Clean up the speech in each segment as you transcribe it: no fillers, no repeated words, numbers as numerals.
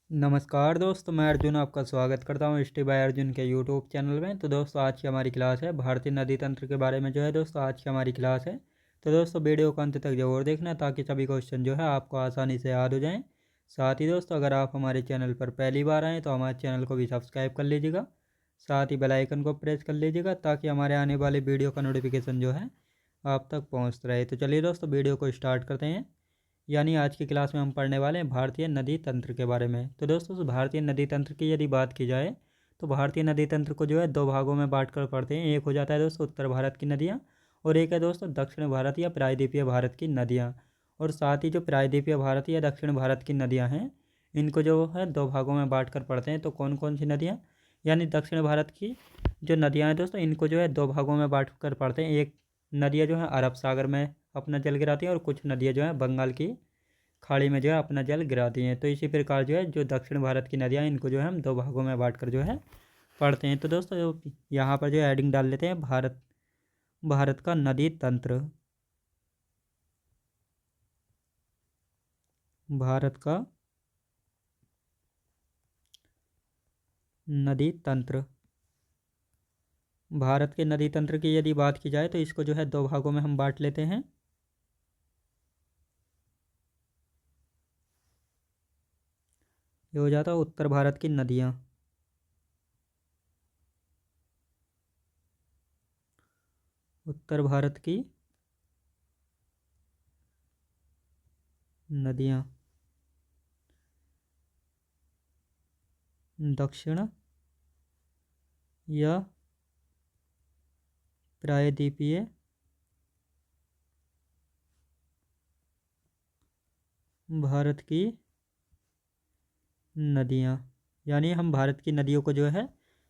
नमस्कार दोस्तों, मैं अर्जुन आपका स्वागत करता हूँ हिस्ट्री बाय अर्जुन के यूट्यूब चैनल में। तो दोस्तों आज की हमारी क्लास है भारतीय नदी तंत्र के बारे में दोस्तों आज की हमारी क्लास है। तो दोस्तों वीडियो को अंत तक जरूर देखना ताकि सभी क्वेश्चन आपको आसानी से याद हो जाएं। साथ ही दोस्तों अगर आप हमारे चैनल पर पहली बार आएँ तो हमारे चैनल को भी सब्सक्राइब कर लीजिएगा। साथ ही बेल आइकन को प्रेस कर लीजिएगा ताकि हमारे आने वाले वीडियो का नोटिफिकेशन आप तक पहुँचता रहे। तो चलिए दोस्तों वीडियो को स्टार्ट करते हैं। यानी आज की क्लास में हम पढ़ने वाले हैं भारतीय नदी तंत्र के बारे में। तो दोस्तों भारतीय नदी तंत्र की यदि बात की जाए तो भारतीय नदी तंत्र को दो भागों में बांट कर पढ़ते हैं। एक हो जाता है दोस्तों उत्तर भारत की नदियाँ और एक है दोस्तों दक्षिण भारत या प्रायद्वीपीय भारत की नदियाँ। और साथ ही जो प्रायद्वीपीय भारत या दक्षिण भारत की नदियाँ हैं इनको दो भागों में बांट कर पढ़ते हैं। तो कौन कौन सी नदियाँ, यानी दक्षिण भारत की जो नदियाँ हैं दोस्तों इनको दो भागों में बांट कर पढ़ते हैं। एक नदियाँ अरब सागर में अपना जल गिराती हैं और कुछ नदियाँ बंगाल की खाड़ी में अपना जल गिराती हैं। तो इसी प्रकार जो दक्षिण भारत की नदियाँ इनको हम दो भागों में बांट कर पढ़ते हैं। तो दोस्तों यहाँ पर हेडिंग डाल लेते हैं भारत भारत का नदी तंत्र। भारत का नदी तंत्र। भारत के नदी तंत्र की यदि बात की जाए तो इसको दो भागों में हम बांट लेते हैं। ये हो जाता है उत्तर भारत की नदियाँ। उत्तर भारत की नदियाँ। दक्षिण या प्रायद्वीपीय भारत की नदियाँ। यानी हम भारत की नदियों को जो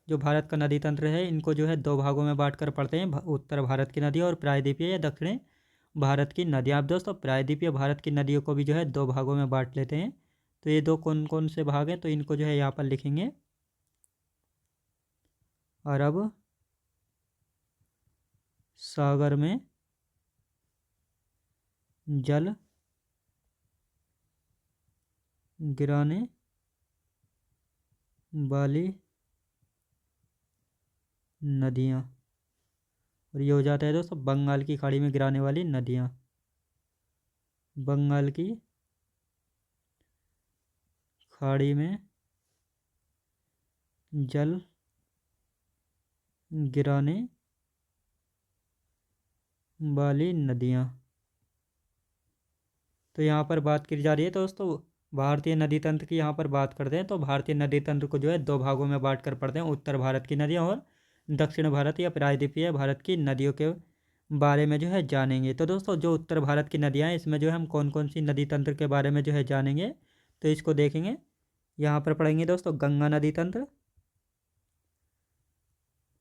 भारत का नदी तंत्र है इनको दो भागों में बांट कर पढ़ते हैं। उत्तर भारत की नदियाँ और प्रायद्वीपीय या दक्षिण भारत की नदियाँ। अब दोस्तों प्रायद्वीपीय भारत की नदियों को भी दो भागों में बांट लेते हैं। तो ये दो कौन कौन से भाग हैं तो इनको यहाँ पर लिखेंगे। अरब सागर में जल गिराने वाली नदियाँ। और ये हो जाता है दोस्तों बंगाल की खाड़ी में गिराने वाली नदियाँ। बंगाल की खाड़ी में जल गिराने वाली नदियाँ। तो यहाँ पर बात की जा रही है दोस्तों भारतीय नदी तंत्र की। यहाँ पर बात करते हैं तो भारतीय नदी तंत्र को दो भागों में बांट कर पढ़ते हैं। उत्तर भारत की नदियाँ और दक्षिण भारत या प्रायद्वीपीय भारत की नदियों के बारे में जानेंगे। तो दोस्तों जो उत्तर भारत की नदियाँ हैं इसमें हम कौन कौन सी नदी तंत्र के बारे में जानेंगे तो इसको देखेंगे। यहाँ पर पढ़ेंगे दोस्तों गंगा नदी तंत्र।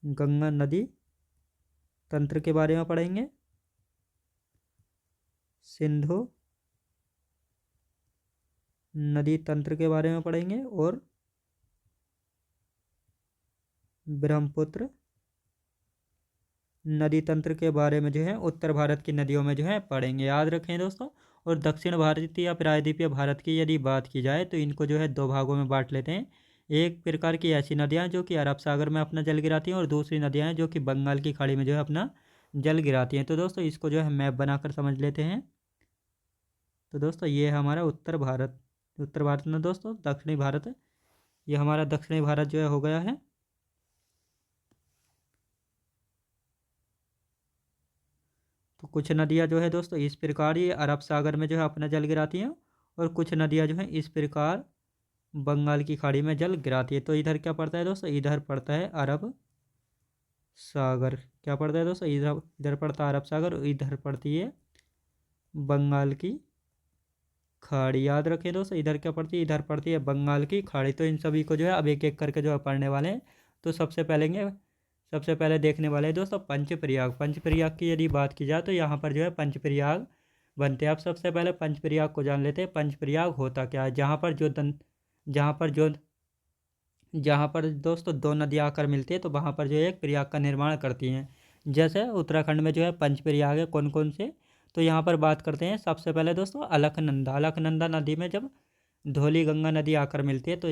गंगा नदी तंत्र के बारे में पढ़ेंगे। सिंधु नदी तंत्र के बारे में पढ़ेंगे और ब्रह्मपुत्र नदी तंत्र के बारे में उत्तर भारत की नदियों में पढ़ेंगे। याद रखें दोस्तों। और दक्षिण भारतीय या प्रायद्वीपीय भारत की यदि बात की जाए तो इनको दो भागों में बांट लेते हैं। एक प्रकार की ऐसी नदियाँ जो कि अरब सागर में अपना जल गिराती हैं और दूसरी नदियाँ हैं जो कि बंगाल की खाड़ी में अपना जल गिराती हैं। तो दोस्तों इसको मैप बनाकर समझ लेते हैं। तो दोस्तों ये है हमारा उत्तर भारत। उत्तर भारत में दोस्तों दक्षिणी भारत, ये हमारा दक्षिणी भारत हो गया है। तो कुछ नदियाँ दोस्तों इस प्रकार ये अरब सागर में अपना जल गिराती हैं और कुछ नदियाँ इस प्रकार बंगाल की खाड़ी में जल गिराती है। तो इधर क्या पड़ता है दोस्तों, इधर पड़ता है अरब सागर। क्या पड़ता है दोस्तों, इधर इधर पड़ता है अरब सागर और इधर पड़ती है बंगाल की खाड़ी। याद रखें दोस्तों इधर क्या पड़ती है, इधर पड़ती है बंगाल की खाड़ी। तो इन सभी को अब एक एक करके पढ़ने वाले हैं। तो सबसे पहले देखने वाले हैं दोस्तों पंचप्रयाग। पंचप्रयाग की यदि बात की जाए तो यहाँ पर पंचप्रयाग बनते हैं। अब सबसे पहले पंचप्रयाग को जान लेते हैं। पंचप्रयाग होता क्या है, जहाँ पर दोस्तों दो नदियाँ आकर मिलती है तो वहाँ पर एक प्रयाग का निर्माण करती हैं। जैसे उत्तराखंड में पंचप्रयाग है। कौन कौन से, तो यहाँ पर बात करते हैं सबसे पहले दोस्तों अलकनंदा। अलकनंदा नदी में जब धौली गंगा नदी आकर मिलती है, तो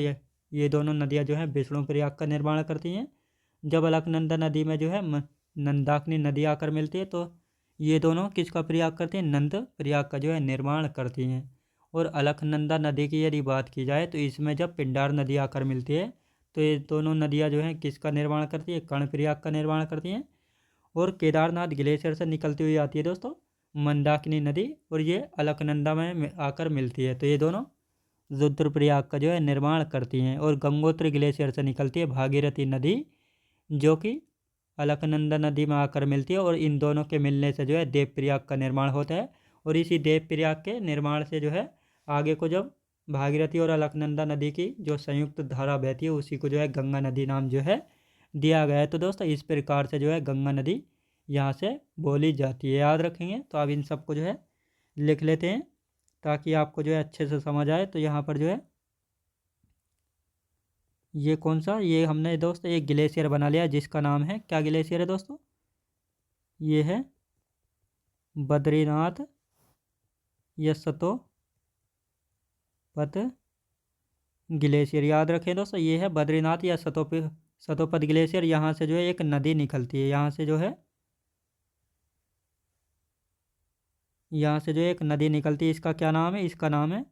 ये दोनों नदियाँ जो है विष्णु प्रयाग का निर्माण करती हैं। जब अलकनंदा नदी में जो है नंदाकिनी नदी आकर मिलती है, तो ये दोनों किसका प्रयाग करती हैं? नंद प्रयाग का जो है निर्माण करती हैं। और अलकनंदा नदी की यदि बात की जाए तो इसमें जब पिंडार नदी आकर मिलती है, तो ये दोनों नदियाँ जो हैं किसका निर्माण करती है? कर्ण प्रयाग का निर्माण करती हैं। और केदारनाथ ग्लेशियर से निकलती हुई आती है दोस्तों मंदाकिनी नदी, और ये अलकनंदा में आकर मिलती है, तो ये दोनों रुद्रप्रयाग का जो है निर्माण करती हैं। और गंगोत्री ग्लेशियर से निकलती है भागीरथी नदी, जो कि अलकनंदा नदी में आकर मिलती है, और इन दोनों के मिलने से जो है देवप्रयाग का निर्माण होता है। और इसी देवप्रयाग के निर्माण से जो है आगे को जब भागीरथी और अलकनंदा नदी की जो संयुक्त धारा बहती है, उसी को जो है गंगा नदी नाम जो है दिया गया है। तो दोस्तों इस प्रकार से जो है गंगा नदी यहाँ से बोली जाती है। याद रखेंगे, तो आप इन सबको जो है लिख लेते हैं ताकि आपको जो है अच्छे से समझ आए। तो यहाँ पर जो है ये कौन सा, ये हमने दोस्तों एक ग्लेशियर बना लिया जिसका नाम है, क्या ग्लेशियर है दोस्तों? ये है बद्रीनाथ या सतोपत ग्लेशियर। याद रखें दोस्तों, ये है बद्रीनाथ या सतोपत ग्लेशियर। यहाँ से जो है एक नदी निकलती है, यहाँ से जो है एक नदी निकलती है। इसका क्या नाम है? इसका नाम है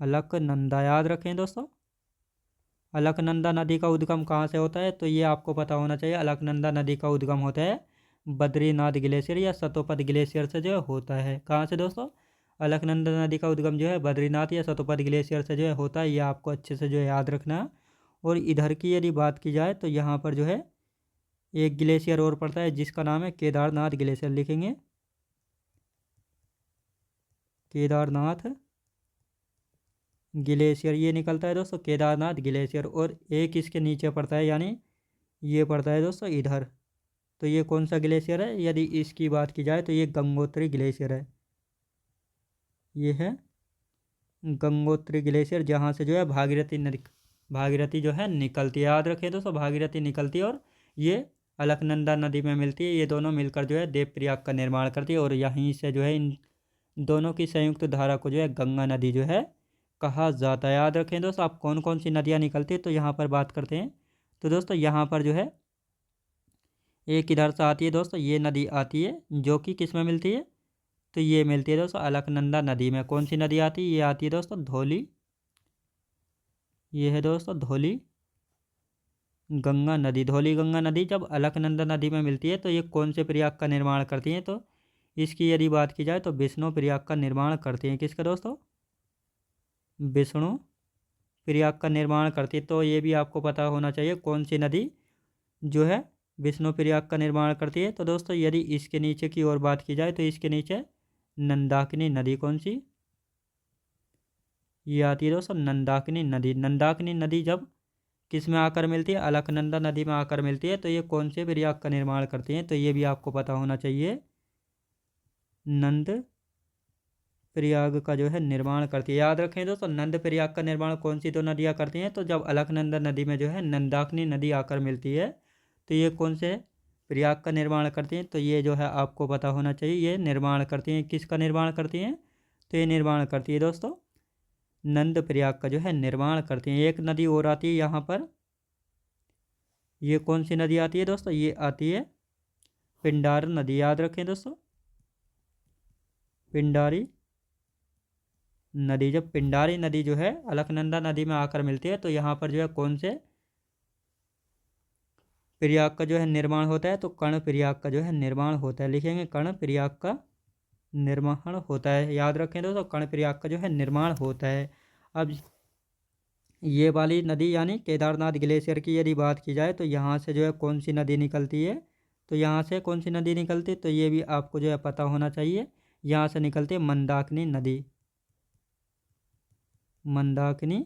अलकनंदा। याद रखें दोस्तों, अलकनंदा नदी का उद्गम कहाँ से होता है? तो ये आपको पता होना चाहिए। अलकनंदा नदी का उद्गम होता है बद्रीनाथ ग्लेशियर या सतोपत ग्लेशियर से जो होता है। कहाँ से दोस्तों? अलकनंदा नदी का उद्गम जो है बद्रीनाथ या सतोपत ग्लेशियर से जो है होता है। ये आपको अच्छे से जो है याद रखना है। और इधर की यदि बात की जाए तो यहाँ पर जो है एक ग्लेशियर और पड़ता है जिसका नाम है केदारनाथ ग्लेशियर। लिखेंगे केदारनाथ ग्लेशियर, ये निकलता है दोस्तों केदारनाथ ग्लेशियर। और एक इसके नीचे पड़ता है, यानी ये पड़ता है दोस्तों इधर। तो ये कौन सा ग्लेशियर है? यदि इसकी बात की जाए तो ये गंगोत्री ग्लेशियर है। ये है गंगोत्री ग्लेशियर, जहाँ से जो है भागीरथी जो है निकलती है। याद रखें दोस्तों, भागीरथी निकलती है और ये अलकनंदा नदी में मिलती है। ये दोनों मिलकर जो है देवप्रयाग का निर्माण करती है, और यहीं से जो है इन दोनों की संयुक्त धारा को जो है गंगा नदी जो है कहा जाता है। याद रखें दोस्तों, आप कौन कौन सी नदियाँ निकलती है तो यहाँ पर बात करते हैं। तो दोस्तों यहाँ पर जो है एक इधर से आती है दोस्तों, ये नदी आती है जो कि किस में मिलती है? तो ये मिलती है दोस्तों अलकनंदा नदी में। कौन सी नदी आती है? ये आती है दोस्तों धौली। ये है दोस्तों धौली गंगा नदी। धौली गंगा नदी जब अलकनंदा नदी में मिलती है तो ये कौन से प्रयाग का निर्माण करती हैं? तो इसकी यदि बात की जाए तो विष्णु प्रयाग का निर्माण करती हैं। किसका दोस्तों? विष्णु प्रयाग का निर्माण करती है। तो ये भी आपको पता होना चाहिए कौन सी नदी जो है विष्णु प्रयाग का निर्माण करती है। तो दोस्तों यदि इसके नीचे की ओर बात की जाए तो इसके नीचे नंदाकिनी नदी, कौन सी? ये आती है दोस्तों नंदाकिनी नदी। नंदाकिनी नदी जब किस में आकर मिलती है? अलकनंदा नदी में आकर मिलती है। तो ये कौन से प्रयाग का निर्माण करती हैं? तो ये भी आपको पता होना चाहिए, नंद प्रयाग का जो है निर्माण करती है। याद रखें दोस्तों, नंद प्रयाग का निर्माण कौन सी दो नदियाँ करती हैं? तो जब अलकनंदा नदी में जो है नंदाकिनी नदी आकर मिलती है, तो ये कौन से प्रयाग का निर्माण करती हैं? तो ये जो है आपको पता होना चाहिए, ये निर्माण करती हैं। किसका निर्माण करती हैं? तो ये निर्माण करती है दोस्तों नंद प्रयाग का जो है निर्माण करती हैं। एक नदी और आती है यहाँ पर, ये कौन सी नदी आती है दोस्तों? ये आती है पिंडार नदी। याद रखें दोस्तों, पिंडारी नदी। जब पिंडारी नदी जो है अलकनंदा नदी में आकर मिलती है तो यहाँ पर जो है कौन से प्रयाग का जो है निर्माण होता है? तो कर्ण प्रयाग का जो है निर्माण होता है। लिखेंगे कर्ण प्रयाग का निर्माण होता है। याद रखें दोस्तों, कर्ण प्रयाग का जो है निर्माण होता है। अब ये वाली नदी यानी केदारनाथ ग्लेशियर की यदि बात की जाए तो यहाँ से जो है कौन सी नदी निकलती है? तो यहाँ से कौन सी नदी निकलती है? तो ये भी आपको जो है पता होना चाहिए। यहाँ से निकलती है मंदाकिनी नदी। मंदाकिनी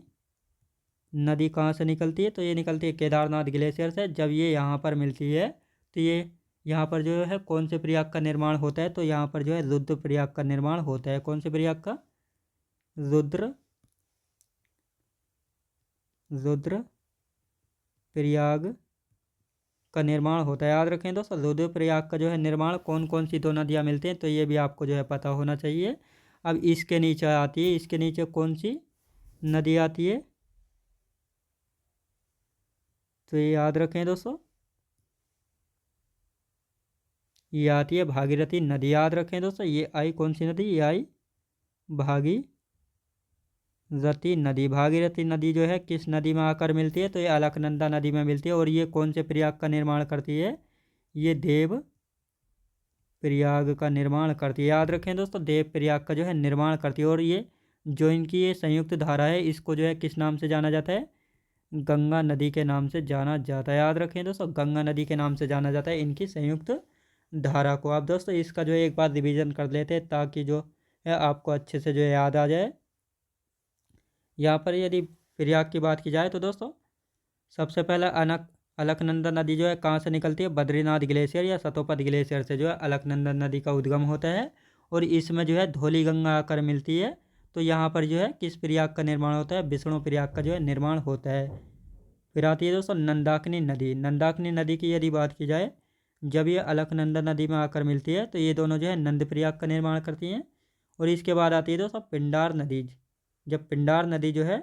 नदी कहाँ से निकलती है? तो ये निकलती है केदारनाथ ग्लेशियर से। जब ये यहाँ पर मिलती है तो ये यहाँ पर जो है कौन से प्रयाग का निर्माण होता है? तो यहाँ पर जो है रुद्र प्रयाग का निर्माण होता है। कौन से प्रयाग का? रुद्र प्रयाग का निर्माण होता है। याद रखें दोस्तों, रुद्र प्रयाग का जो है निर्माण कौन कौन सी दो नदियाँ मिलती हैं? तो ये भी आपको जो है पता होना चाहिए। अब इसके नीचे आती है, इसके नीचे कौन सी नदी आती है? तो ये याद रखें दोस्तों, ये आती है भागीरथी नदी। याद रखें दोस्तों, ये आई कौन सी नदी? ये आई भागीरथी नदी। भागीरथी नदी जो है किस नदी में आकर मिलती है? तो ये अलकनंदा नदी में मिलती है। और ये कौन से प्रयाग का निर्माण करती है? ये देव प्रयाग का निर्माण करती है। याद रखें दोस्तों, देव प्रयाग का जो है निर्माण करती है। और ये जो इनकी ये संयुक्त धारा है, इसको जो है किस नाम से जाना जाता है? गंगा नदी के नाम से जाना जाता है। याद रखें दोस्तों, गंगा नदी के नाम से जाना जाता है इनकी संयुक्त धारा को। आप दोस्तों इसका जो है एक बार रिवीजन कर लेते हैं, ताकि जो है आपको अच्छे से जो है याद आ जाए। यहाँ पर यदि प्रयाग की बात की जाए तो दोस्तों, सबसे पहले अलकनंदा नदी जो है कहाँ से निकलती है? बद्रीनाथ ग्लेशियर या सतोपत ग्लेशियर से जो है अलकनंदा नदी का उद्गम होता है। और इसमें जो है धौली गंगा आकर मिलती है। तो यहाँ पर जो है किस प्रयाग का निर्माण होता है? विष्णु प्रयाग का जो है निर्माण होता है। फिर आती है दोस्तों नंदाकिनी नदी। नंदाकिनी नदी की यदि बात की जाए, जब ये अलकनंदा नदी में आकर मिलती है तो ये दोनों जो है नंद प्रयाग का निर्माण करती हैं। और इसके बाद आती है दोस्तों पिंडार नदी। जब पिंडार नदी जो है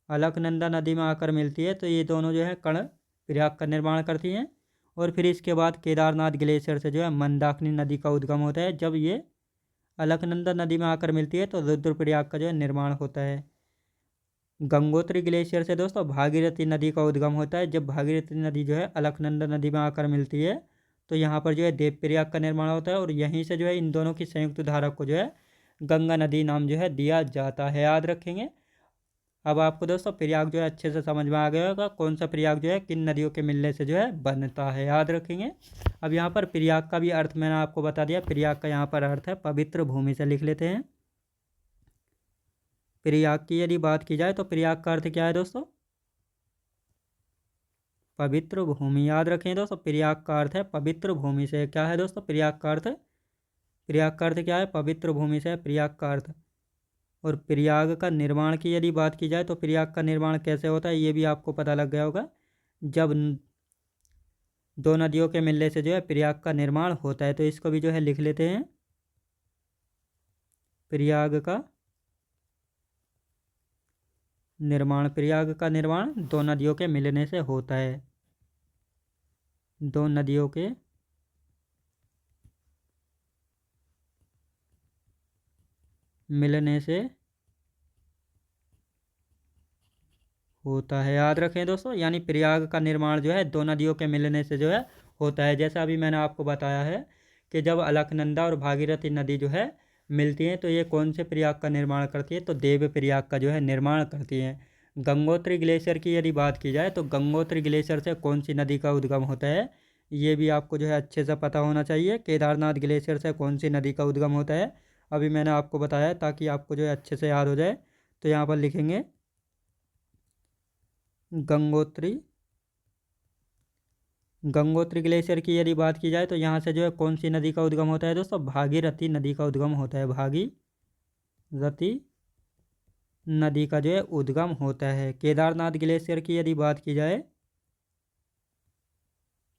अलकनंदा नदी में आकर मिलती है तो ये दोनों जो है कर्ण प्रयाग का निर्माण करती हैं। और फिर इसके बाद केदारनाथ ग्लेशियर से जो है मंदाकिनी नदी का उद्गम होता है। जब ये अलकनंदा नदी में आकर मिलती है तो रुद्रप्रयाग का जो है निर्माण होता है। गंगोत्री ग्लेशियर से दोस्तों भागीरथी नदी का उद्गम होता है। जब भागीरथी नदी जो है अलकनंदा नदी में आकर मिलती है तो यहाँ पर जो है देवप्रयाग का निर्माण होता है। और यहीं से जो है इन दोनों की संयुक्त धारा को जो है गंगा नदी नाम जो है दिया जाता है। याद रखेंगे। अब आपको दोस्तों प्रयाग जो है अच्छे से समझ में आ गया होगा, कौन सा प्रयाग जो है किन नदियों के मिलने से जो है बनता है। याद रखेंगे। अब यहाँ पर प्रयाग का भी अर्थ मैंने आपको बता दिया। प्रयाग का यहाँ पर अर्थ है पवित्र भूमि से लिख लेते हैं। प्रयाग की यदि बात की जाए तो प्रयाग का अर्थ क्या है दोस्तों? पवित्र भूमि। याद रखें दोस्तों, प्रयाग का अर्थ है पवित्र भूमि से। क्या है दोस्तों प्रयाग का अर्थ? प्रयाग का अर्थ क्या है? पवित्र भूमि से प्रयाग का अर्थ। और प्रयाग का निर्माण की यदि बात की जाए तो प्रयाग का निर्माण कैसे होता है ये भी आपको पता लग गया होगा। जब दो नदियों के मिलने से जो है प्रयाग का निर्माण होता है। तो इसको भी जो है लिख लेते हैं। प्रयाग का निर्माण। प्रयाग का निर्माण दो नदियों के मिलने से होता है। दो नदियों के मिलने से होता है। याद रखें दोस्तों, यानी प्रयाग का निर्माण जो है दो नदियों के मिलने से जो है होता है। जैसा अभी मैंने आपको बताया है कि जब अलकनंदा और भागीरथी नदी जो है मिलती हैं तो ये कौन से प्रयाग का निर्माण करती है? तो देव प्रयाग का जो है निर्माण करती हैं। गंगोत्री ग्लेशियर की यदि बात की जाए तो गंगोत्री ग्लेशियर से कौन सी नदी का उद्गम होता है? ये भी आपको जो है अच्छे से पता होना चाहिए। केदारनाथ ग्लेशियर से कौन सी नदी का उद्गम होता है? अभी मैंने आपको बताया, ताकि आपको जो है अच्छे से याद हो जाए। तो यहाँ पर लिखेंगे गंगोत्री। गंगोत्री ग्लेशियर की यदि बात की जाए तो यहाँ से जो है कौन सी नदी का उद्गम होता है दोस्तों? भागीरथी नदी का उद्गम होता है। भागीरथी नदी का जो है उद्गम होता है। केदारनाथ ग्लेशियर की यदि बात की जाए,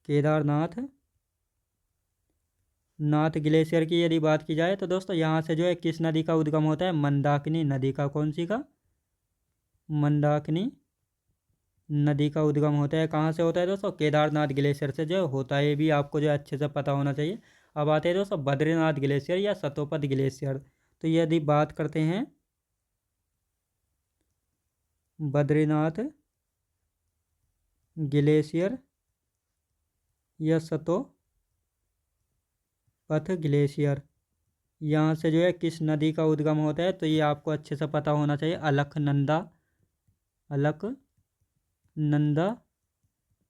केदारनाथ ग्लेशियर की यदि बात की जाए तो दोस्तों यहाँ से जो है किस नदी का उद्गम होता है? मंदाकिनी नदी का। कौन सी का? मंदाकिनी नदी का उद्गम होता है। कहाँ से होता है दोस्तों? केदारनाथ ग्लेशियर से जो होता है। ये भी आपको जो है अच्छे से पता होना चाहिए। अब आते हैं दोस्तों बद्रीनाथ ग्लेशियर या सतोपत ग्लेशियर। तो यदि बात करते हैं बद्रीनाथ ग्लेशियर या सतोपथ ग्लेशियर, यहाँ से जो है किस नदी का उद्गम होता है? तो ये आपको अच्छे से पता होना चाहिए। अलकनंदा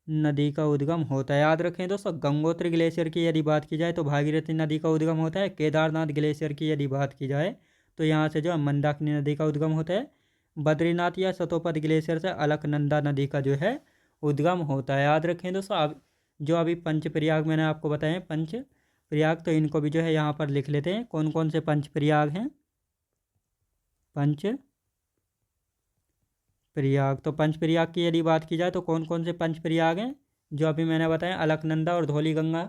नदी का उद्गम होता है। याद रखें दोस्तों, गंगोत्री ग्लेशियर की यदि बात की जाए तो भागीरथी नदी का उद्गम होता है। केदारनाथ ग्लेशियर की यदि बात की जाए तो यहाँ से जो है मंदाकिनी नदी का उद्गम होता है। बद्रीनाथ या सतोपत ग्लेशियर से अलकनंदा नदी का जो है उद्गम होता है। याद रखें दोस्तों। अब जो अभी पंच प्रयाग मैंने आपको बताए, पंच प्रयाग, तो इनको भी जो है यहाँ पर लिख लेते हैं। कौन कौन से पंच प्रयाग हैं? पंच प्रयाग। तो पंच प्रयाग की यदि बात की जाए तो कौन कौन से पंच प्रयाग हैं? जो अभी मैंने बताया, अलकनंदा और धौली गंगा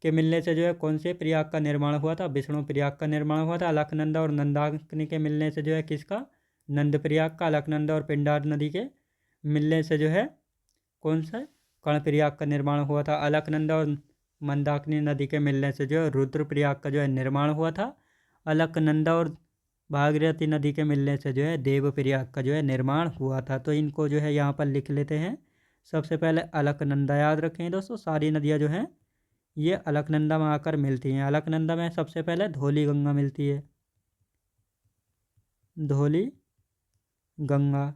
के मिलने से जो है कौन से प्रयाग का निर्माण हुआ था? विष्णु प्रयाग का निर्माण हुआ था। अलकनंदा और नंदाग्नि के मिलने से जो है किसका? नंद प्रयाग का। अलकनंदा और पिंडार नदी के मिलने से जो है कौन सा? कर्ण प्रयाग का निर्माण हुआ था। अलकनंदा और मंदाकिनी नदी के मिलने से जो है रुद्र प्रयाग का जो है निर्माण हुआ था। अलकनंदा और भागीरथी नदी के मिलने से जो है देव प्रयाग का जो है निर्माण हुआ था। तो इनको जो है यहाँ पर लिख लेते हैं। सबसे पहले अलकनंदा याद रखें दोस्तों, सारी नदियाँ जो हैं ये अलकनंदा में आकर मिलती हैं। अलकनंदा में सबसे पहले धौली गंगा मिलती है, धौली गंगा।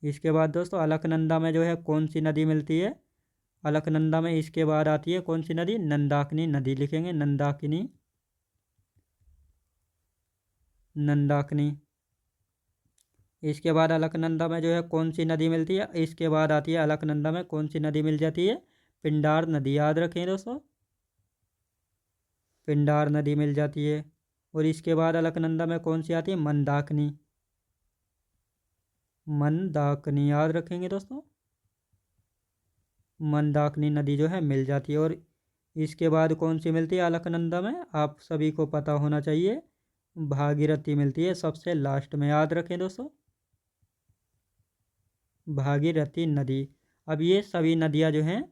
इसके बाद दोस्तों अलकनंदा में जो है कौन सी नदी मिलती है? अलकनंदा में इसके बाद आती है कौन सी नदी? नंदाकिनी नदी लिखेंगे, नंदाकिनी, नंदाकिनी। इसके बाद अलकनंदा में जो है कौन सी नदी मिलती है? इसके बाद आती है अलकनंदा में कौन सी नदी मिल जाती है? पिंडार नदी। याद रखें दोस्तों, पिंडार नदी मिल जाती है। और इसके बाद अलकनंदा में कौन सी आती है? मंदाकिनी, मंदाकिनी याद रखेंगे दोस्तों, मंदाकिनी नदी जो है मिल जाती है। और इसके बाद कौन सी मिलती है अलकनंदा में? आप सभी को पता होना चाहिए, भागीरथी मिलती है सबसे लास्ट में। याद रखें दोस्तों, भागीरथी नदी। अब ये सभी नदियाँ जो हैं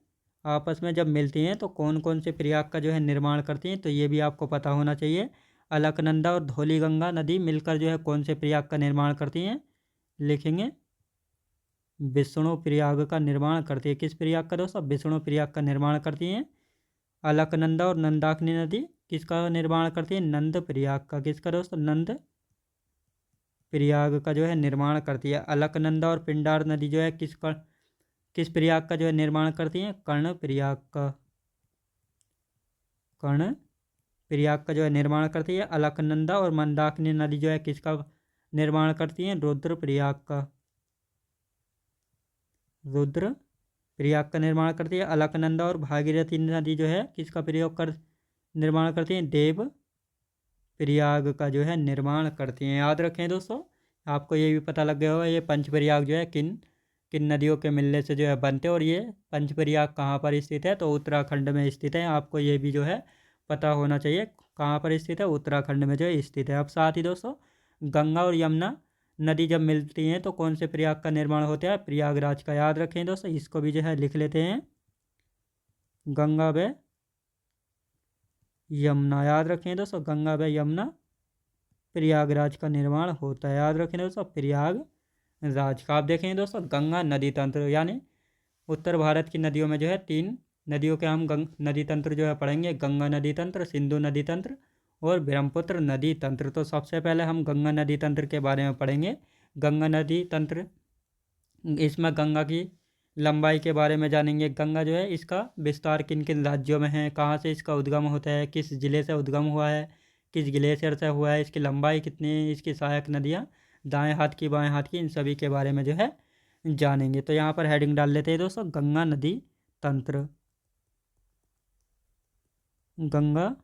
आपस में जब मिलती हैं तो कौन कौन से प्रयाग का जो है निर्माण करती हैं, तो ये भी आपको पता होना चाहिए। अलकनंदा और धौलीगंगा नदी मिलकर जो है कौन से प्रयाग का निर्माण करती हैं? लिखेंगे विष्णु प्रयाग का निर्माण करती है। किस प्रयाग का दोस्तों? विष्णु प्रयाग का निर्माण करती हैं। अलकनंदा और नंदाकिनी नदी किसका निर्माण करती है? नंद प्रयाग का। किसका दोस्तों? नंद प्रयाग का जो है निर्माण करती है। अलकनंदा और पिंडार नदी जो है किस प्रयाग का जो है निर्माण करती हैं? कर्ण प्रयाग का, कर्ण प्रयाग का जो है निर्माण करती है। अलकनंदा और मंदाकिनी नदी जो है किसका निर्माण करती हैं? रुद्र प्रयाग का, रुद्र प्रयाग का निर्माण करती है। अलकनंदा और भागीरथी नदी जो है किसका प्रयोग कर निर्माण करती हैं? देव प्रयाग का जो है निर्माण करती हैं। याद रखें दोस्तों, आपको ये भी पता लग गया होगा ये पंचप्रयाग जो है किन किन नदियों के मिलने से जो है बनते हैं। और ये पंचप्रयाग कहाँ पर स्थित है? तो उत्तराखंड में स्थित है। आपको ये भी जो है पता होना चाहिए कहाँ पर स्थित है, उत्तराखंड में जो है स्थित है। अब साथ ही दोस्तों गंगा और यमुना नदी जब मिलती हैं तो कौन से प्रयाग का निर्माण होता है? प्रयागराज का। याद रखें दोस्तों, इसको भी जो है लिख लेते हैं, गंगा व यमुना। याद रखें दोस्तों, गंगा व यमुना प्रयागराज का निर्माण होता है। याद रखें दोस्तों, प्रयागराज का। आप देखेंगे दोस्तों गंगा नदी तंत्र, यानी उत्तर भारत की नदियों में जो है 3 नदियों के हम नदी तंत्र जो है पढ़ेंगे, गंगा नदी तंत्र, सिंधु नदी तंत्र और ब्रह्मपुत्र नदी तंत्र। तो सबसे पहले हम गंगा नदी तंत्र के बारे में पढ़ेंगे। गंगा नदी तंत्र, इसमें गंगा की लंबाई के बारे में जानेंगे। गंगा जो है इसका विस्तार किन किन राज्यों में है, कहाँ से इसका उद्गम होता है, किस जिले से उद्गम हुआ है, किस ग्लेशियर से हुआ है, इसकी लंबाई कितनी है, इसकी सहायक नदियाँ दाएं हाथ की बाएं हाथ की, इन सभी के बारे में जो है जानेंगे। तो यहाँ पर हेडिंग डाल लेते हैं दोस्तों, गंगा नदी तंत्र। गंगा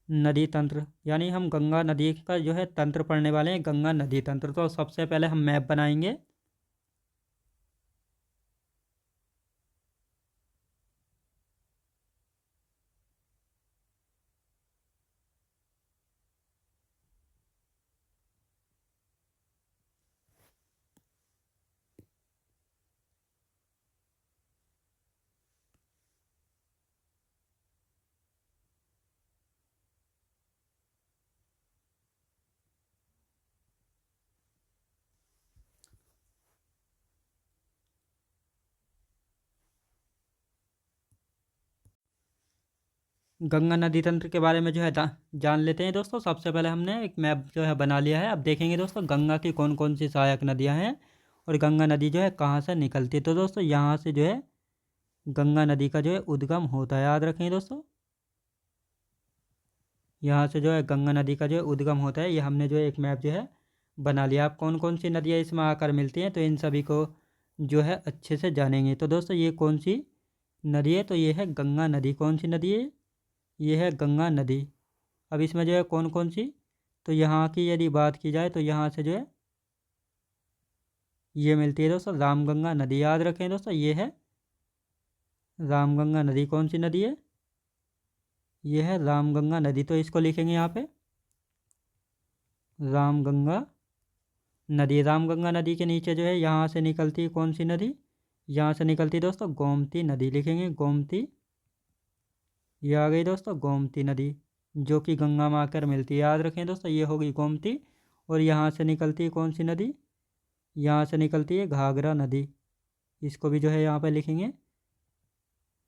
नदी तंत्र, यानी हम गंगा नदी का जो है तंत्र पढ़ने वाले हैं, गंगा नदी तंत्र। तो सबसे पहले हम मैप बनाएंगे। गंगा नदी तंत्र के बारे में जो है जान लेते हैं दोस्तों। सबसे पहले हमने एक मैप जो है बना लिया है। अब देखेंगे दोस्तों गंगा की कौन कौन सी सहायक नदियां हैं और गंगा नदी जो है कहाँ से निकलती है। तो दोस्तों यहाँ से जो है गंगा नदी का जो है उद्गम होता है। याद रखें दोस्तों, यहाँ से जो है गंगा नदी का जो है उद्गम होता है। ये हमने जो है एक मैप जो है बना लिया। अब कौन कौन सी नदियाँ इसमें आकर मिलती हैं तो इन सभी को जो है अच्छे से जानेंगे। तो दोस्तों ये कौन सी नदी है? तो ये है गंगा नदी। कौन सी नदी है? ये है गंगा नदी। अब इसमें जो है कौन कौन सी, तो यहाँ की यदि बात की जाए तो यहाँ से जो है ये मिलती है दोस्तों रामगंगा नदी। याद रखें दोस्तों, ये है रामगंगा नदी कौन सी नदी है? ये है रामगंगा नदी। तो इसको लिखेंगे यहाँ पे रामगंगा नदी। रामगंगा नदी के नीचे जो है यहाँ से निकलती है कौन सी नदी? यहाँ से निकलती है दोस्तों गोमती नदी। लिखेंगे गोमती। ये आ गई दोस्तों गोमती नदी, जो कि गंगा में आकर मिलती है। याद रखें दोस्तों, ये होगी गोमती। और यहाँ से निकलती है कौन सी नदी? यहाँ से निकलती है घाघरा नदी। इसको भी जो है यहाँ पर लिखेंगे।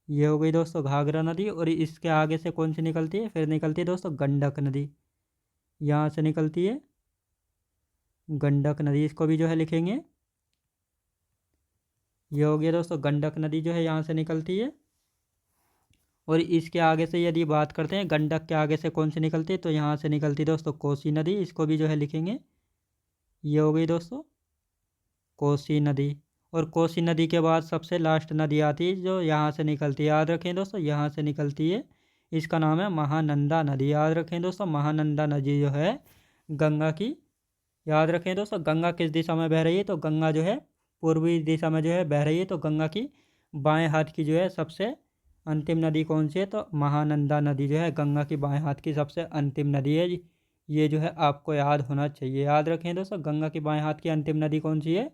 ये हो गई दोस्तों घाघरा नदी। और इसके आगे से कौन सी निकलती है? फिर निकलती है दोस्तों गंडक नदी। यहाँ से निकलती है गंडक नदी। इसको भी जो है लिखेंगे। ये हो गया दोस्तों गंडक नदी जो है यहाँ से निकलती है। और इसके आगे से यदि बात करते हैं गंडक के आगे से कौन सी निकलती है, तो यहाँ से निकलती है दोस्तों कोसी नदी। इसको भी जो है लिखेंगे। ये हो गई दोस्तों कोसी नदी। और कोसी नदी के बाद सबसे लास्ट नदी आती है जो यहाँ से निकलती है। याद रखें दोस्तों, यहाँ से निकलती है। इसका नाम है महानंदा नदी। याद रखें दोस्तों, महानंदा नदी जो है गंगा की। याद रखें दोस्तों, गंगा किस दिशा में बह रही है? तो गंगा जो है पूर्वी दिशा में जो है बह रही है। तो गंगा की बाएं हाथ की जो है सबसे अंतिम नदी कौन सी है? तो महानंदा नदी जो है गंगा की बाएं हाथ की सबसे अंतिम नदी है। ये जो है आपको याद होना चाहिए। याद रखें दोस्तों, गंगा की बाएं हाथ की अंतिम नदी कौन सी है?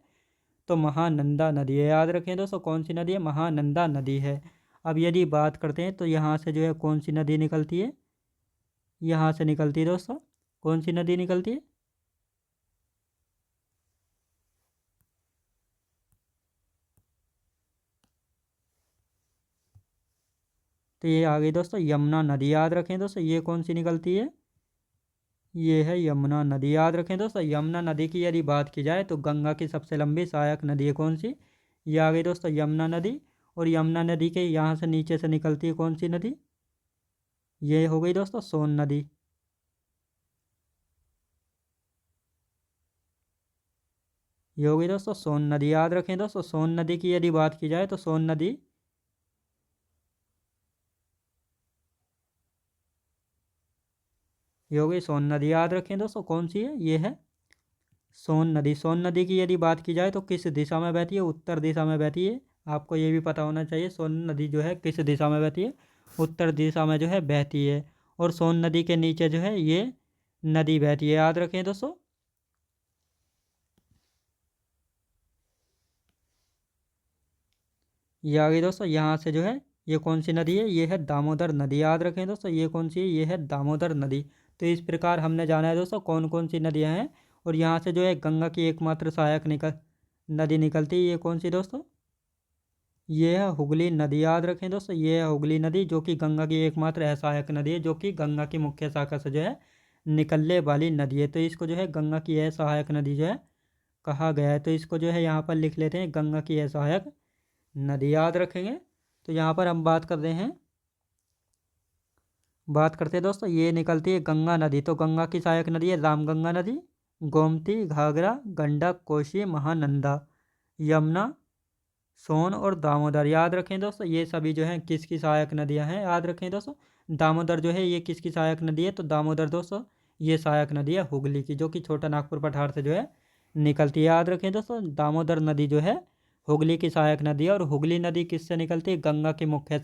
तो महानंदा नदी है। याद रखें दोस्तों, कौन सी नदी है? महानंदा नदी है। अब यदि बात करते हैं तो यहाँ से जो है कौन सी नदी निकलती है? यहाँ से निकलती है दोस्तों कौन सी नदी निकलती है? तो ये आ गई दोस्तों यमुना नदी। याद रखें दोस्तों, ये कौन सी निकलती है? ये है यमुना नदी। याद रखें दोस्तों, यमुना नदी की यदि बात की जाए तो गंगा की सबसे लंबी सहायक नदी है कौन सी? ये आ गई दोस्तों यमुना नदी। और यमुना नदी के यहाँ से नीचे से निकलती है कौन सी नदी? ये हो गई दोस्तों सोन नदी। ये हो गई दोस्तों सोन नदी। याद रखें दोस्तों, सोन नदी की यदि बात की जाए तो सोन नदी ये हो गई सोन नदी। याद रखें दोस्तों कौन सी है? ये है सोन नदी। सोन नदी की यदि बात की जाए तो किस दिशा में बहती है? उत्तर दिशा में बहती है। आपको ये भी पता होना चाहिए सोन नदी जो है किस दिशा में बहती है? उत्तर दिशा में जो है बहती है। और सोन नदी के नीचे जो है ये नदी बहती है। याद रखें दोस्तों। ये आ गई दोस्तों यहाँ से जो है ये कौन सी नदी है? ये है दामोदर नदी। याद रखें दोस्तों, ये कौन सी है? ये है दामोदर नदी। तो इस प्रकार हमने जाना है दोस्तों कौन कौन सी नदियाँ हैं। और यहाँ से जो है गंगा की एकमात्र सहायक नदी निकलती है। ये कौन सी दोस्तों? ये है हुगली नदी। याद रखें दोस्तों, ये है हुगली नदी, जो कि गंगा की एकमात्र सहायक नदी है, जो कि गंगा की मुख्य शाखा से जो है निकलने वाली नदी है। तो इसको जो है गंगा की सहायक नदी जो है कहा गया है। तो इसको जो है यहाँ पर लिख लेते हैं गंगा की सहायक नदी। याद रखेंगे। तो यहाँ पर हम बात कर रहे हैं, बात करते हैं दोस्तों, ये निकलती है गंगा नदी। तो गंगा की सहायक नदी है रामगंगा नदी, गोमती, घाघरा, गंडक, कोसी, महानंदा, यमुना, सोन और दामोदर। याद रखें दोस्तों, ये सभी जो हैं किसकी सहायक नदियाँ हैं? याद रखें दोस्तों, दामोदर जो है ये किसकी सहायक नदी है? तो दामोदर दोस्तों ये सहायक नदी है हुगली की, जो कि छोटा नागपुर पठार से जो है निकलती है। याद रखें दोस्तों, दामोदर नदी जो है हुगली की सहायक नदी है। और हुगली नदी किससे निकलती है? गंगा की मुख्य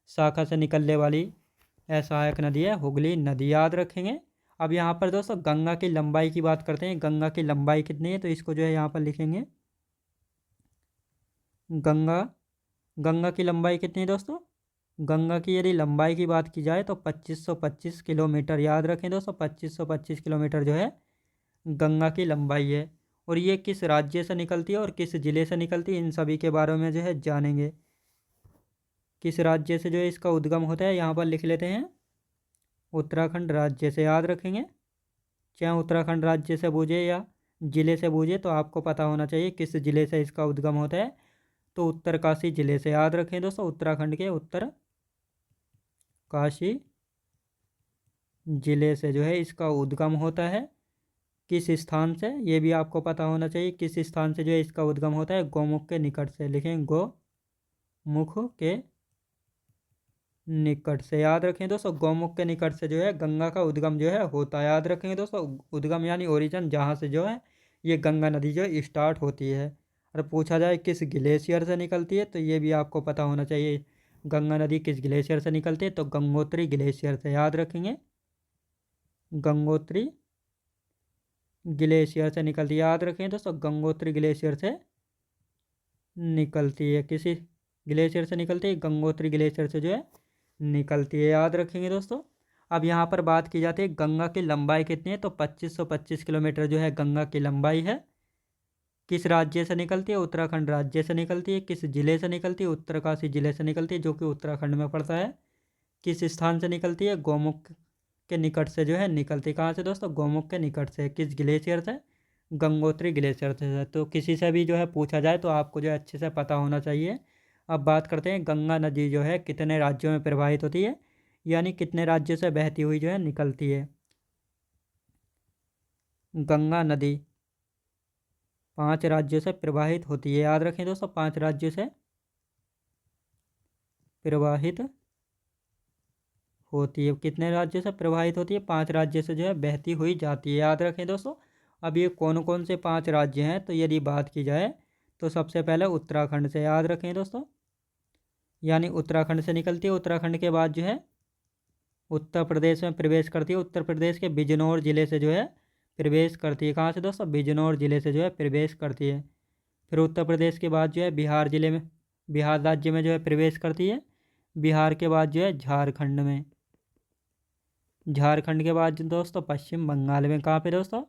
शाखा से निकलने वाली सहायक नदी है हुगली नदी। याद रखेंगे। अब यहाँ पर दोस्तों गंगा की लंबाई की बात करते हैं। गंगा की लंबाई कितनी है? तो इसको जो है यहाँ पर लिखेंगे गंगा गंगा की लंबाई कितनी है दोस्तों? गंगा की यदि लंबाई की बात की जाए तो 2525 किलोमीटर। याद रखें दोस्तों, 2525 किलोमीटर जो है गंगा की लंबाई है। और ये किस राज्य से निकलती है और किस ज़िले से निकलती है, इन सभी के बारे में जो है जानेंगे। किस राज्य से जो है इसका उद्गम होता है, यहाँ पर लिख लेते हैं उत्तराखंड राज्य से। याद रखेंगे, चाहे उत्तराखंड राज्य से बूझे या ज़िले से बूझे, तो आपको पता होना चाहिए किस ज़िले से इसका उद्गम होता है। तो उत्तरकाशी ज़िले से। याद रखें दोस्तों, उत्तराखंड के उत्तरकाशी ज़िले से जो है इसका उद्गम होता है। किस स्थान से, ये भी आपको पता होना चाहिए किस स्थान से जो है इसका उद्गम होता है। गौमुख के निकट से। लिखें गौमुख के निकट से। याद रखें दोस्तों, गौमुख के निकट से जो है गंगा का उद्गम जो है होता है। याद रखेंगे दोस्तों, उद्गम यानी ओरिजिन, जहाँ से जो है ये गंगा नदी जो स्टार्ट होती है। और पूछा जाए किस ग्लेशियर से निकलती है, तो ये भी आपको पता होना चाहिए गंगा नदी किस ग्लेशियर से निकलती है? तो गंगोत्री ग्लेशियर से, याद रखेंगे, गंगोत्री ग्लेशियर से निकलती है। याद रखें दोस्तों, गंगोत्री ग्लेशियर से निकलती है। किसी ग्लेशियर से निकलती है? गंगोत्री ग्लेशियर से जो है निकलती है, याद रखेंगे दोस्तों। अब यहाँ पर बात की जाती है गंगा की लंबाई कितनी है? तो 2525 किलोमीटर जो है गंगा की लंबाई है। किस राज्य से निकलती है? उत्तराखंड राज्य से निकलती है। किस जिले से निकलती है? उत्तरकाशी जिले से निकलती है, जो कि उत्तराखंड में पड़ता है। किस स्थान से निकलती है? गौमुख के निकट से जो है निकलती है। कहाँ से दोस्तों? गौमुख के निकट से। किस ग्लेशियर से? गंगोत्री ग्लेशियर से। तो किसी से भी जो है पूछा जाए तो आपको जो है अच्छे से पता होना चाहिए। अब बात करते हैं गंगा नदी जो है कितने राज्यों में प्रवाहित होती है, यानी कितने राज्यों से बहती हुई जो है निकलती है। गंगा नदी 5 राज्यों से प्रवाहित होती है, याद रखें दोस्तों, 5 राज्यों से प्रवाहित होती है। कितने राज्यों से प्रवाहित होती है? 5 राज्यों से जो है बहती हुई जाती है, याद रखें दोस्तों। अब ये कौन कौन से 5 राज्य हैं? तो यदि बात की जाए तो सबसे पहले उत्तराखंड से, याद रखें दोस्तों, यानी उत्तराखंड से निकलती है। उत्तराखंड के बाद जो है उत्तर प्रदेश में प्रवेश करती है। उत्तर प्रदेश के बिजनौर जिले से जो है प्रवेश करती है। कहाँ से दोस्तों? बिजनौर जिले से जो है प्रवेश करती है। फिर उत्तर प्रदेश के बाद जो है बिहार जिले में, बिहार राज्य में जो है प्रवेश करती है। बिहार के बाद जो है झारखंड में, झारखंड के बाद दोस्तों पश्चिम बंगाल में। कहाँ पे दोस्तों?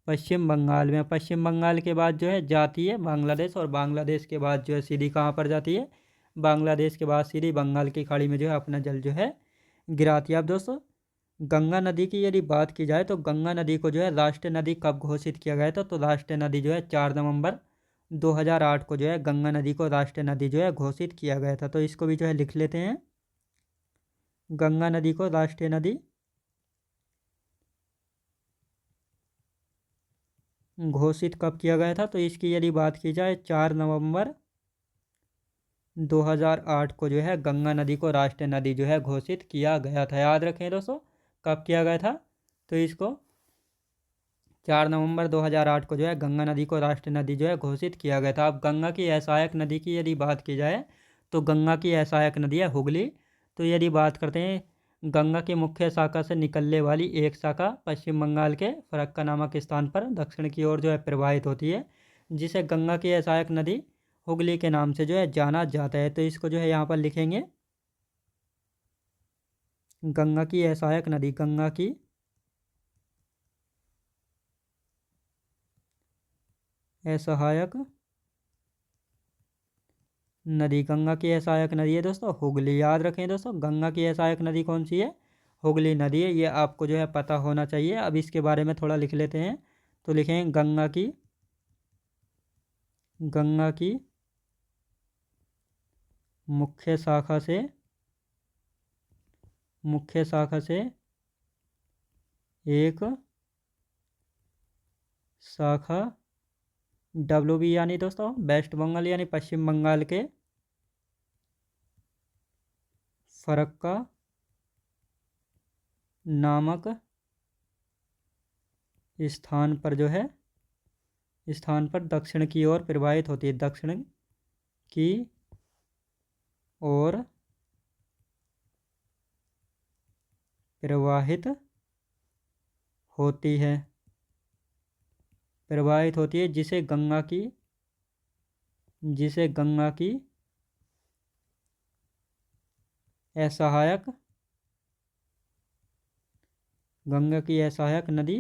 पश्चिम बंगाल में। पश्चिम बंगाल के बाद जो है जाती है बांग्लादेश, और बांग्लादेश के बाद जो है सीधी कहाँ पर जाती है? बांग्लादेश के बाद सीधी बंगाल की खाड़ी में जो है अपना जल जो है गिराती है। अब दोस्तों गंगा नदी की यदि बात की जाए तो गंगा नदी को जो है राष्ट्रीय नदी कब घोषित किया गया था? तो राष्ट्रीय नदी जो है 4 नवंबर 2008 को जो है गंगा नदी को राष्ट्रीय नदी जो है घोषित किया गया था। तो इसको भी जो है लिख लेते हैं, गंगा नदी को राष्ट्रीय नदी घोषित कब किया गया था? तो इसकी यदि बात की जाए 4 नवंबर 2008 को जो है गंगा नदी को राष्ट्रीय नदी जो है घोषित किया गया था, याद रखें दोस्तों, कब किया गया था? तो इसको 4 नवंबर 2008 को जो है गंगा नदी को राष्ट्रीय नदी जो है घोषित किया गया था। अब गंगा की सहायक नदी की यदि बात की जाए तो गंगा की सहायक नदी है हुगली। तो यदि बात करते हैं गंगा की मुख्य शाखा से निकलने वाली एक शाखा पश्चिम बंगाल के फरक्का नामक स्थान पर दक्षिण की ओर जो है प्रवाहित होती है, जिसे गंगा की सहायक नदी हुगली के नाम से जो है जाना जाता है। तो इसको जो है यहाँ पर लिखेंगे, गंगा की सहायक नदी, गंगा की सहायक नदी, गंगा की सहायक नदी है दोस्तों हुगली, याद रखें दोस्तों, गंगा की सहायक नदी कौन सी है? हुगली नदी है। ये आपको जो है पता होना चाहिए। अब इसके बारे में थोड़ा लिख लेते हैं, तो लिखें गंगा की मुख्य शाखा से, मुख्य शाखा से एक शाखा WB यानी दोस्तों वेस्ट बंगाल यानी पश्चिम बंगाल के फरक्का नामक स्थान पर जो है, स्थान पर दक्षिण की ओर प्रवाहित होती है, दक्षिण की ओर प्रवाहित होती है, प्रवाहित होती है, जिसे गंगा की, जिसे गंगा की सहायक, गंगा की सहायक नदी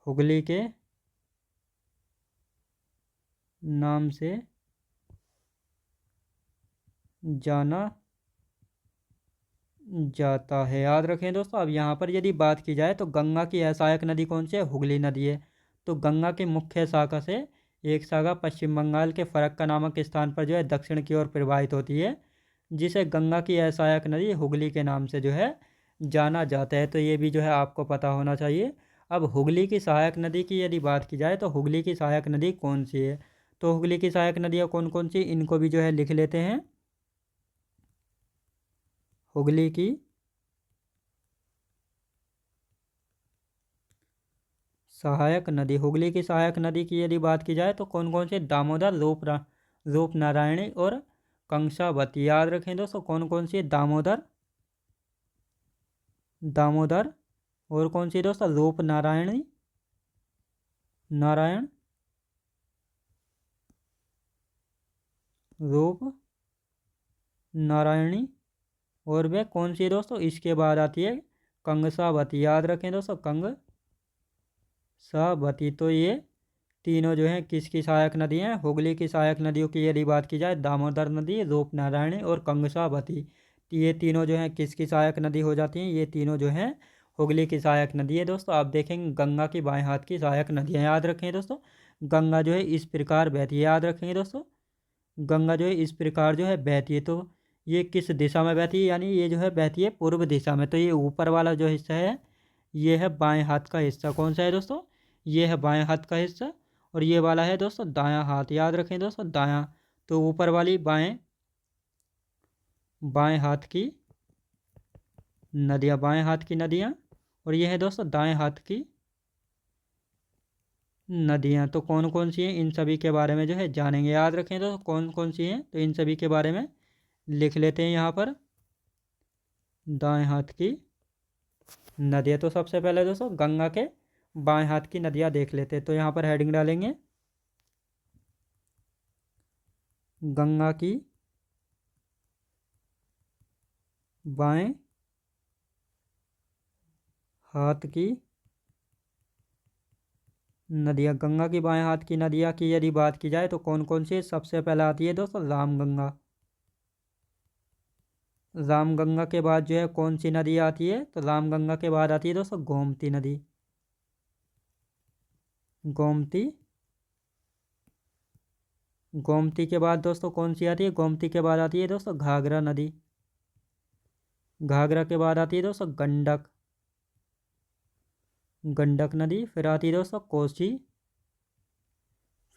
हुगली के नाम से जाना जाता है, याद रखें दोस्तों। अब यहाँ पर यदि बात की जाए तो गंगा की सहायक नदी कौन सी है? हुगली नदी है। तो गंगा की मुख्य शाखा से एक शाखा पश्चिम बंगाल के फरक्का नामक स्थान पर जो है दक्षिण की ओर प्रवाहित होती है, जिसे गंगा की सहायक नदी हुगली के नाम से जो है जाना जाता है। तो ये भी जो है आपको पता होना चाहिए। अब हुगली की सहायक नदी की यदि बात की जाए तो हुगली की सहायक नदी कौन सी है? तो हुगली की सहायक नदियाँ कौन कौन सी, इनको भी जो है लिख लेते हैं। हुगली की सहायक नदी, हुगली की सहायक नदी की यदि बात की जाए तो कौन कौन से? दामोदर, रूपनारायणी और कंसावती। याद रखें दोस्तों कौन कौन सी है, दामोदर, दामोदर और कौन सी दोस्तों, रूपनारायणी, नारायण, रूप नारायणी और वे कौन सी है दोस्तों, इसके बाद आती है कंसावती। याद रखें दोस्तों कंसावती। तो ये तीनों जो हैं किसकी सहायक नदियाँ हैं, हुगली की सहायक नदियों की यदि बात की जाए, दामोदर नदी, रूपनारायणी और कंसावती। तो ये तीनों जो हैं किसकी सहायक नदी हो जाती हैं, ये तीनों जो हैं हुगली की सहायक नदी है दोस्तों। आप देखेंगे गंगा की बाएं हाथ की सहायक नदियाँ। याद रखें दोस्तों गंगा जो है इस प्रकार बहती है। याद रखेंगे दोस्तों गंगा जो है इस प्रकार जो है बहती है। तो ये किस दिशा में बहती है, यानी ये जो है बहती है पूर्व दिशा में। तो ये ऊपर वाला जो हिस्सा है ये है बाएं हाथ का हिस्सा। कौन सा है दोस्तों, ये है बाएं हाथ का हिस्सा और ये वाला है दोस्तों दायां हाथ। याद रखें दोस्तों दायां। तो ऊपर वाली बाएं बाएं हाथ की नदियाँ, बाएं हाथ की नदियाँ, और ये है दोस्तों दाएं हाथ की नदियाँ। तो कौन कौन सी हैं इन सभी के बारे में जो है जानेंगे। याद रखें दोस्तों कौन कौन सी हैं, तो इन सभी के बारे में लिख लेते हैं यहाँ पर। दाएं हाथ की नदियाँ, तो सबसे पहले दोस्तों गंगा के बाएं हाथ की नदियाँ देख लेते हैं। तो यहाँ पर हेडिंग डालेंगे गंगा की बाएं हाथ की नदियाँ। गंगा की बाएं हाथ की नदियाँ की यदि बात की जाए तो कौन कौन सी, सबसे पहले आती है दोस्तों रामगंगा। रामगंगा के बाद जो है कौन सी नदी आती है, तो रामगंगा के बाद आती है दोस्तों गोमती नदी। गोमती, गोमती के बाद दोस्तों कौन सी आती है, गोमती के बाद आती है दोस्तों घाघरा नदी। घाघरा के बाद आती है दोस्तों गंडक, गंडक नदी। फिर आती है दोस्तों कोसी,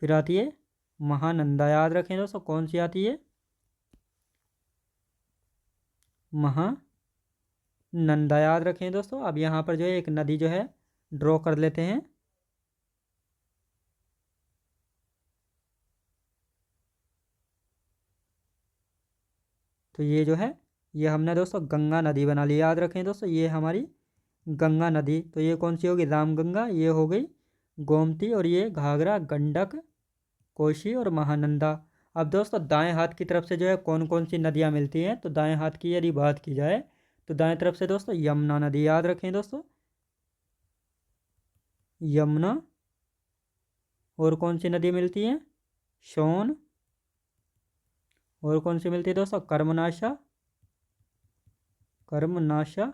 फिर आती है महानंदा। याद रखें दोस्तों कौन सी आती है, महानंदा। याद रखें दोस्तों। अब यहाँ पर जो है एक नदी जो है ड्रॉ कर लेते हैं। तो ये जो है ये हमने दोस्तों गंगा नदी बना ली। याद रखें दोस्तों ये हमारी गंगा नदी। तो ये कौन सी होगी, रामगंगा, ये हो गई गोमती, और ये घाघरा, गंडक, कोशी और महानंदा। अब दोस्तों दाएं हाथ की तरफ से जो है कौन कौन सी नदियाँ मिलती हैं, तो दाएं हाथ की यदि बात की जाए तो दाएं तरफ से दोस्तों यमुना नदी। याद रखें दोस्तों यमुना, और कौन सी नदी मिलती है, सोन, और कौन सी मिलती है दोस्तों कर्मनाशा, कर्मनाशा,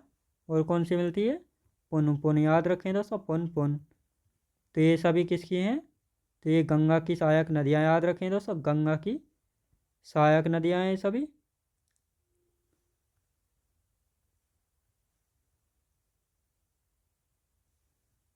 और कौन सी मिलती है पुन। याद रखें दोस्तों पुन। तो ये सभी किसकी हैं, तो ये गंगा की सहायक नदियाँ। याद रखें दोस्तों गंगा की सहायक नदियाँ हैं सभी।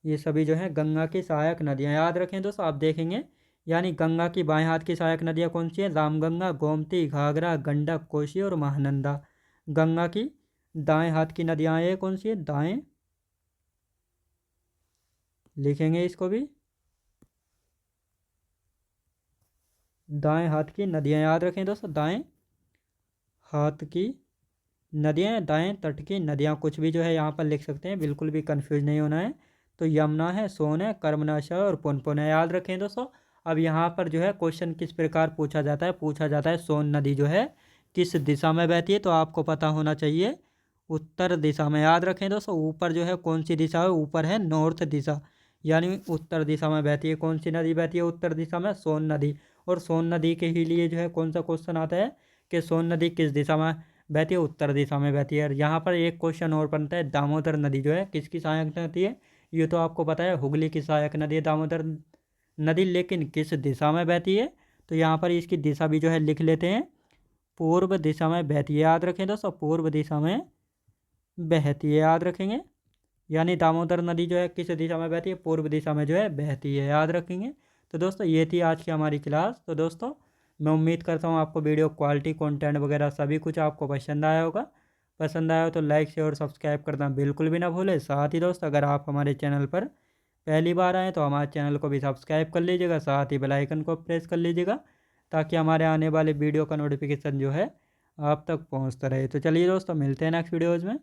ये सभी जो है गंगा की सहायक नदियाँ। याद रखें दोस्तों आप देखेंगे, यानी गंगा की बाएं हाथ की सहायक नदियाँ कौन सी हैं, रामगंगा, गोमती, घाघरा, गंडक, कोसी और महानंदा। गंगा की दाएं हाथ की नदियाँ ये कौन सी है, दाएं, लिखेंगे इसको भी, दाएं हाथ की नदियाँ। याद रखें दोस्तों दाएं हाथ की नदियाँ, दाएं तट की नदियाँ, कुछ भी जो है यहाँ पर लिख सकते हैं, बिल्कुल भी कंफ्यूज नहीं होना है। तो यमुना है, सोन है, कर्मनाशा और पुन है। याद रखें दोस्तों। अब यहाँ पर जो है क्वेश्चन किस प्रकार पूछा जाता है, पूछा जाता है सोन नदी जो है किस दिशा में बहती है, तो आपको पता होना चाहिए उत्तर दिशा में। याद रखें दोस्तों ऊपर जो है कौन सी दिशा है, ऊपर है नॉर्थ दिशा, यानी उत्तर दिशा में बहती है। कौन सी नदी बहती है उत्तर दिशा में, सोन नदी। और सोन नदी के ही लिए जो है कौन सा क्वेश्चन आता है कि सोन नदी किस दिशा में बहती है, उत्तर दिशा में बहती है। और यहाँ पर एक क्वेश्चन और बनता है, दामोदर नदी जो है किसकी सहायक नदी है, ये तो आपको पता है हुगली की सहायक नदी है दामोदर नदी, लेकिन किस दिशा में बहती है, तो यहाँ पर इसकी दिशा भी जो है लिख लेते हैं, पूर्व दिशा में बहती है। याद रखें दोस्तों पूर्व दिशा में बहती है। याद रखेंगे, यानी दामोदर नदी जो है किस दिशा में बहती है, पूर्व दिशा में जो है बहती है। याद रखेंगे। तो दोस्तों ये थी आज की हमारी क्लास। तो दोस्तों मैं उम्मीद करता हूँ आपको वीडियो क्वालिटी कंटेंट वगैरह सभी कुछ आपको पसंद आया होगा। पसंद आया हो तो लाइक शेयर और सब्सक्राइब करना बिल्कुल भी ना भूलें। साथ ही दोस्त अगर आप हमारे चैनल पर पहली बार आएँ तो हमारे चैनल को भी सब्सक्राइब कर लीजिएगा, साथ ही बेल आइकन को प्रेस कर लीजिएगा, ताकि हमारे आने वाले वीडियो का नोटिफिकेशन जो है आप तक पहुंचता रहे। तो चलिए दोस्तों, मिलते हैं नेक्स्ट वीडियोज़ में।